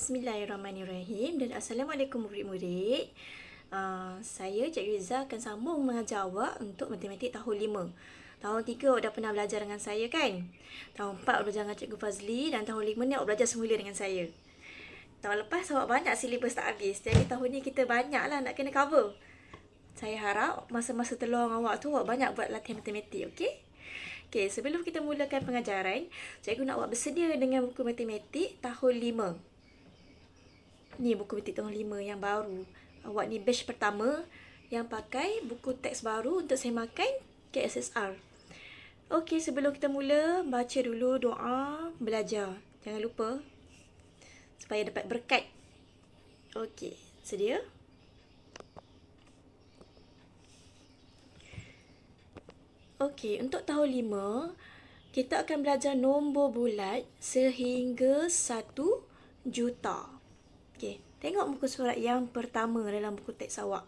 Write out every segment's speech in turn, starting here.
Bismillahirrahmanirrahim dan Assalamualaikum murid-murid. Saya Cikgu Izzah akan sambung mengajar awak untuk matematik tahun 5. Tahun 3 awak dah pernah belajar dengan saya kan? Tahun 4 awak belajar dengan Cikgu Fazli dan tahun 5 ni awak belajar semula dengan saya. Tahun lepas awak banyak silibus tak habis. Jadi tahun ni kita banyak lah nak kena cover. Saya harap masa-masa terluang awak tu awak banyak buat latihan matematik, okey? Okey, sebelum kita mulakan pengajaran, cikgu nak awak bersedia dengan buku matematik tahun 5. Ni buku matematik tahun 5 yang baru. Awak ni batch pertama yang pakai buku teks baru untuk semakan KSSR. Okey, sebelum kita mula, baca dulu doa belajar. Jangan lupa supaya dapat berkat. Okey, sedia? Okey, untuk tahun 5, kita akan belajar nombor bulat sehingga 1 juta. Okey, tengok muka surat yang pertama dalam buku teks awak.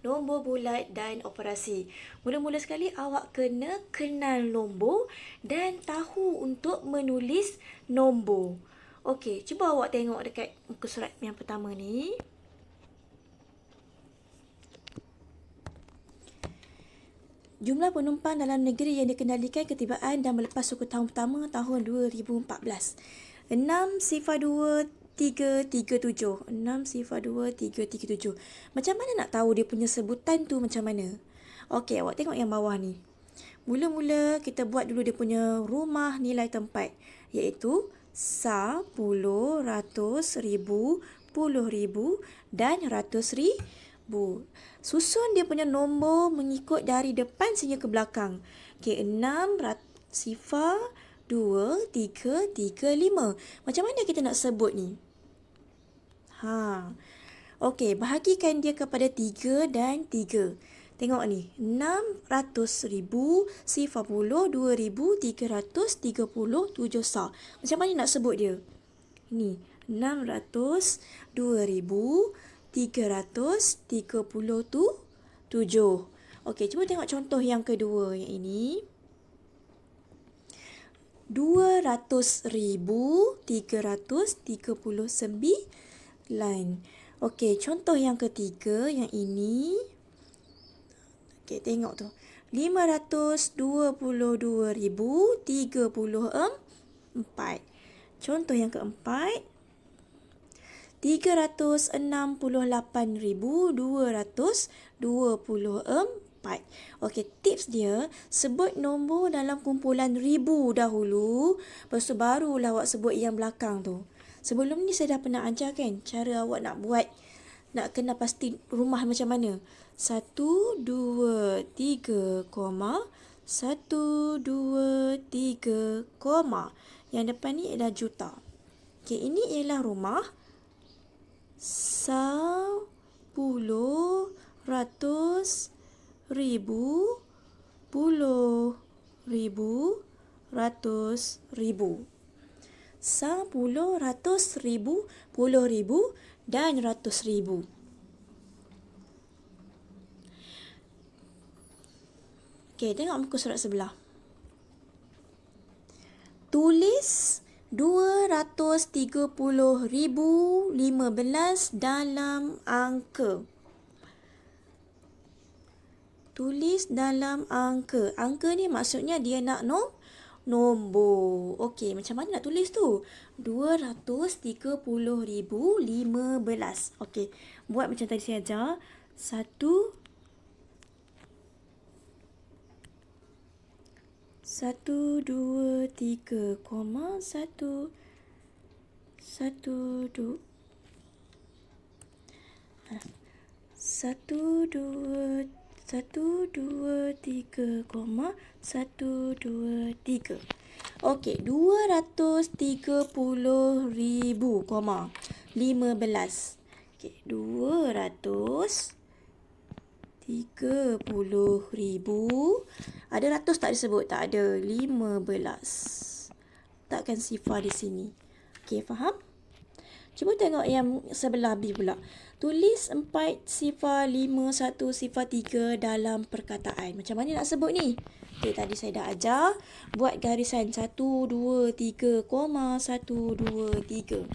Nombor bulat dan operasi. Mula-mula sekali awak kena kenal nombor dan tahu untuk menulis nombor. Okey, cuba awak tengok dekat muka surat yang pertama ni. Jumlah penumpang dalam negeri yang dikendalikan ketibaan dan melepas suku tahun pertama tahun 2014. 602-337. 602-337. Macam mana nak tahu dia punya sebutan tu macam mana? Okey, awak tengok yang bawah ni. Mula-mula kita buat dulu dia punya rumah nilai tempat. Iaitu 10, ratus, ribu, puluh ribu dan ratus ribu. Susun dia punya nombor mengikut dari depan sehingga ke belakang. Okey, 6, 0, 2, 3, 3, 5. Macam mana kita nak sebut ni? Okey, bahagikan dia kepada 3 dan 3. Tengok ni, 600,000, 0, 2,337 sah. Macam mana nak sebut dia? Ni, 600, 2,337. Okey, cuba tengok contoh yang kedua yang ini. 200,339. Okey, contoh yang ketiga yang ini. Okey, tengok tu. 522,034. Contoh yang keempat. 368,224. Okey, tips dia, sebut nombor dalam kumpulan ribu dahulu, lepas tu barulah awak sebut yang belakang tu. Sebelum ni saya dah pernah ajar kan, cara awak nak buat, nak kena pasti rumah macam mana. 1, 2, 3, 1, 2, 3, yang depan ni ialah juta. Okey, ini ialah rumah. 10, ratus, ribu, puluh ribu, ratus ribu. 10, ratus, ribu, puluh ribu dan ratus ribu. Okey, tengok muka surat sebelah. Tulis 230,015 dalam angka. Tulis dalam angka. Angka ni maksudnya dia nak nombor. Okey, macam mana nak tulis tu? 230,015. Okey, buat macam tadi saya ajar. 1, 2, 3, 1, 2, 3, 1, 2, 3. Okey, 230,000, 15. Okey, 230,000. Ada ratus tak disebut? Tak ada. 15. Takkan sifar di sini. Okey, faham? Cuba tengok yang sebelah B pula. Tulis 4 sifar 5, 1 sifar 3 dalam perkataan. Macam mana nak sebut ni? Okey, tadi saya dah ajar. Buat garisan 1, 2, 3, 1, 2, 3.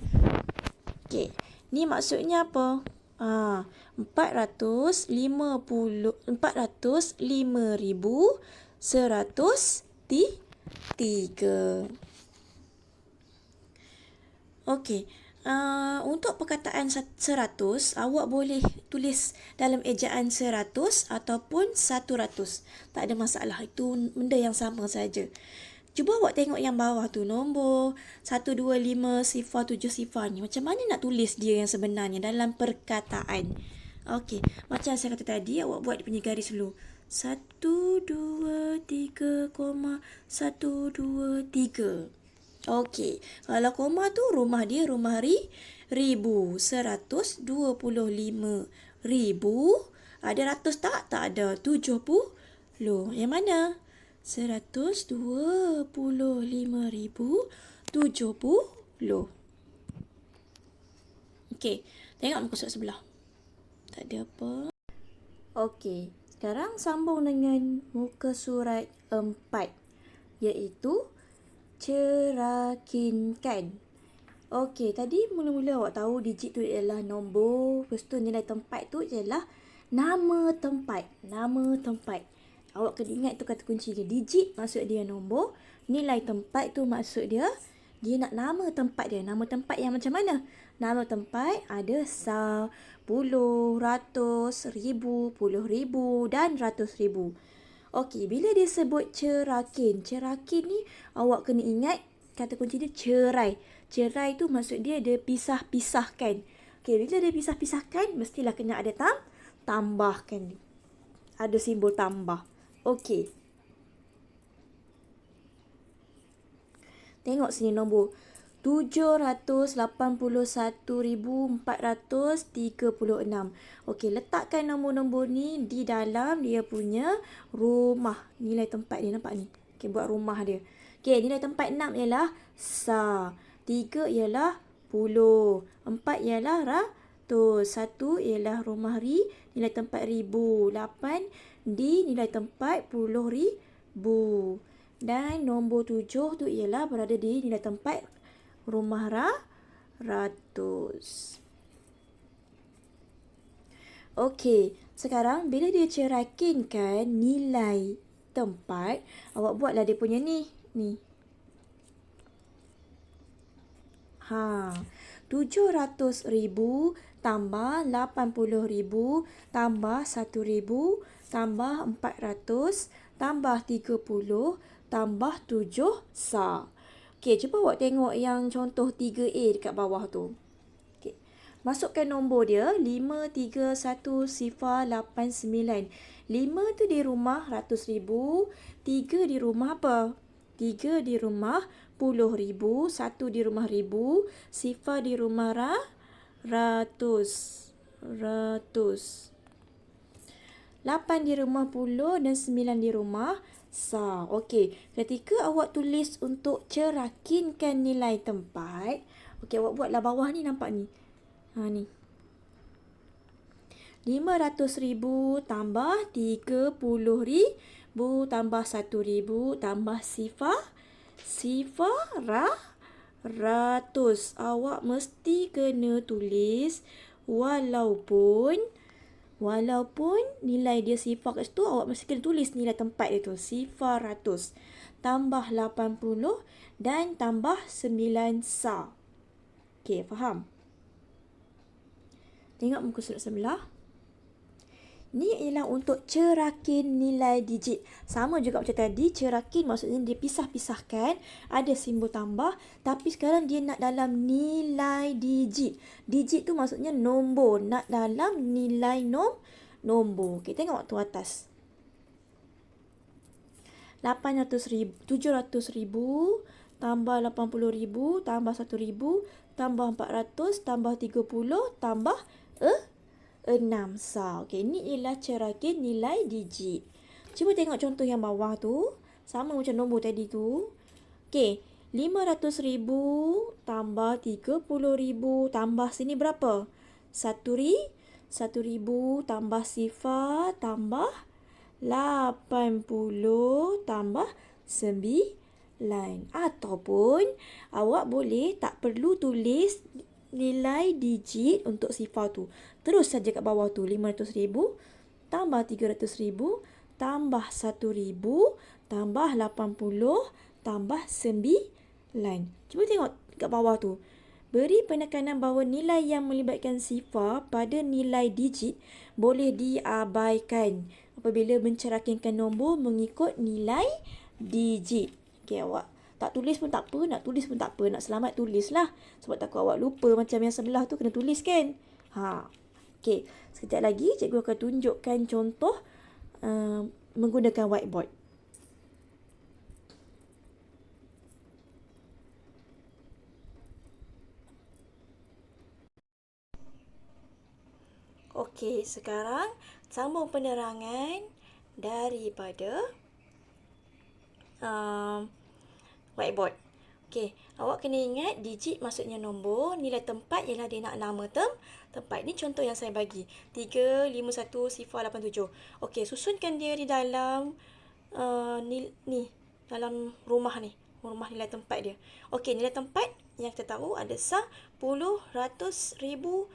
Okey, ni maksudnya apa? 405,103. Okey, untuk perkataan 100, awak boleh tulis dalam ejaan 100 ataupun 100. Tak ada masalah, itu benda yang sama saja. Cuba awak tengok yang bawah tu, nombor 125 sifar 7 sifar ni. Macam mana nak tulis dia yang sebenarnya dalam perkataan? Okey, macam saya kata tadi, awak buat dia punya garis dulu. 123,123. Okey, kalau koma tu rumah dia rumah ribu. 125,000. Ada ratus tak? Tak ada. 70. Yang mana? 125,070. Okey, tengok muka surat sebelah. Tak ada apa. Okey, sekarang sambung dengan muka surat 4, iaitu cerakinkan. Okey, tadi mula-mula awak tahu digit tu ialah nombor, lepas tu nilai tempat tu ialah nama tempat. Nama tempat. Awak kena ingat tu kata kunci dia. Digit maksud dia nombor, nilai tempat tu maksud dia nak nama tempat dia. Nama tempat yang macam mana? Nama tempat ada sa, puluh, ratus, ribu, puluh ribu dan ratus ribu. Okey, bila dia sebut cerakin. Cerakin ni awak kena ingat kata kunci dia cerai. Cerai tu maksud dia pisah-pisahkan. Okey, bila dia pisah-pisahkan mestilah kena ada tambahkan. Ada simbol tambah. Okey. Tengok sini nombor 781,436. Okey, letakkan nombor-nombor ni di dalam dia punya rumah. Nilai tempat dia nampak ni. Okey, buat rumah dia. Okey, nilai tempat 6 ialah sa. 3 ialah puluh. 4 ialah ratus. 1 ialah rumah nilai tempat ribu. 8 di nilai tempat puluh ribu. Dan nombor 7 tu ialah berada di nilai tempat rumah ratus. Okey, sekarang bila dia cerakinkan nilai tempat, awak buatlah dia punya ni. 700,000 tambah 80,000 tambah 1,000 tambah 400 tambah 30 tambah 7 sa. Okey, cuba awak tengok yang contoh 3A dekat bawah tu. Okey. Masukkan nombor dia 531,089. 5 tu di rumah 100,000, 3 di rumah apa? 3 di rumah 10,000, 1 di rumah 1,000, sifar di rumah ratus. 8 di rumah 10 dan 9 di rumah sa. Okey, ketika awak tulis untuk cerakinkan nilai tempat, okey, awak buatlah bawah ni, nampak ni. Ni. 500,000 tambah 30,000 tambah 1,000 tambah sifar ratus. Awak mesti kena tulis walaupun nilai dia sifar kat situ, awak mesti kena tulis nilai tempat dia tu. Sifar ratus. Tambah 80 dan tambah 9 sa. Okey, faham? Tengok muka surat sebelah. Ni ialah untuk cerakin nilai digit. Sama juga macam tadi, cerakin maksudnya dia pisah-pisahkan, ada simbol tambah, tapi sekarang dia nak dalam nilai digit. Digit tu maksudnya nombor, nak dalam nilai nombor. Okey, tengok waktu atas. 700,000 tambah 80,000 tambah 1,000 tambah 400 tambah 30 tambah 6 sa. Okey, ini ialah cerakin nilai digit. Cuba tengok contoh yang bawah tu. Sama macam nombor tadi tu. Okey, 500,000 tambah 30,000 tambah sini berapa? 1,000 tambah sifar tambah 80 tambah 9. Ataupun awak boleh tak perlu tulis nilai digit untuk sifar tu. Terus saja kat bawah tu, 500,000 tambah 300,000 tambah 1,000 tambah 80 tambah 9. Cuba tengok kat bawah tu. Beri penekanan bahawa nilai yang melibatkan sifar pada nilai digit boleh diabaikan apabila mencerakinkan nombor mengikut nilai digit. Okey, awak tak tulis pun tak apa, nak tulis pun tak apa. Nak selamat tulislah. Sebab takut awak lupa macam yang sebelah tu kena tulis kan. Okey, sekejap lagi cikgu akan tunjukkan contoh menggunakan whiteboard. Okey, sekarang sambung penerangan daripada whiteboard. Okey, awak kena ingat digit maksudnya nombor, nilai tempat ialah dia nak nama tempat. Ni contoh yang saya bagi. 3, 5, 1, 0, 8, 7. Okey, susunkan dia di dalam ni dalam rumah ni. Rumah nilai tempat dia. Okey, nilai tempat yang kita tahu ada 10, ratus, ribu,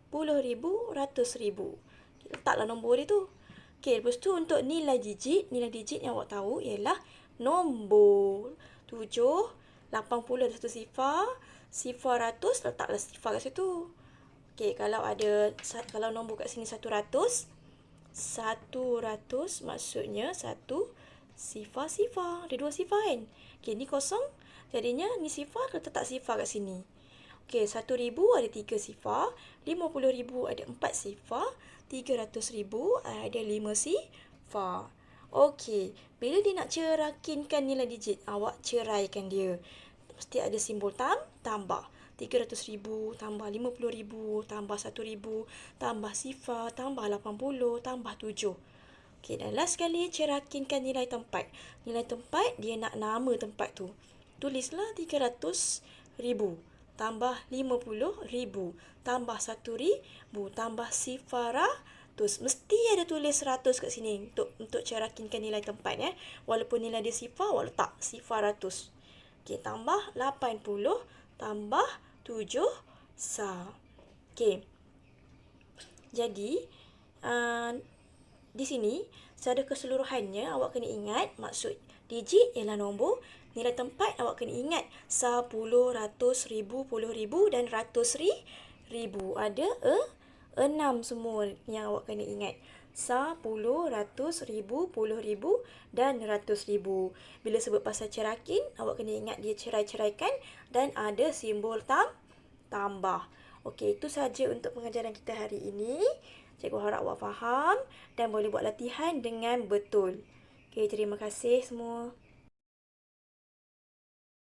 puluh ribu, ratus ribu. Letaklah nombor dia tu. Okey, lepas tu untuk nilai digit yang awak tahu ialah nombor 7, 80 ada satu sifar, 100, letaklah sifar kat situ. Okey, kalau nombor kat sini 100 maksudnya satu sifar. Ada dua sifar kan? Okey, ni kosong. Jadinya ni sifar, kita letak sifar kat sini. Okey, 1,000 ada 3 sifar, 50,000 ada 4 sifar, 300,000 ada 5 sifar. Okey, bila dia nak cerakinkan nilai digit, awak ceraikan dia. Mesti ada simbol tambah. 300,000 tambah 50,000 tambah 1,000 tambah sifar tambah 80 tambah 7. Okey, dan last sekali cerakinkan nilai tempat. Nilai tempat dia nak nama tempat tu. Tulislah 300,000 tambah 50,000 tambah 1,000 tambah sifar ratus. Mesti ada tulis 100 kat sini untuk cerakinkan nilai tempat ya. Walaupun nilai dia sifar, awak letak sifar ratus. Okey, tambah 80 tambah 7 sah. Okey. Jadi di sini secara keseluruhannya awak kena ingat maksud digit ialah nombor. Nilai tempat awak kena ingat 10, ratus, ribu, puluh ribu dan ratus ribu. Ada 6 semua yang awak kena ingat. 10, ratus, ribu, puluh ribu dan ratus ribu. Bila sebut pasal cerakin, awak kena ingat dia cerai-ceraikan dan ada simbol tambah. Okey, itu saja untuk pengajaran kita hari ini. Cikgu harap awak faham dan boleh buat latihan dengan betul. Okey, terima kasih semua.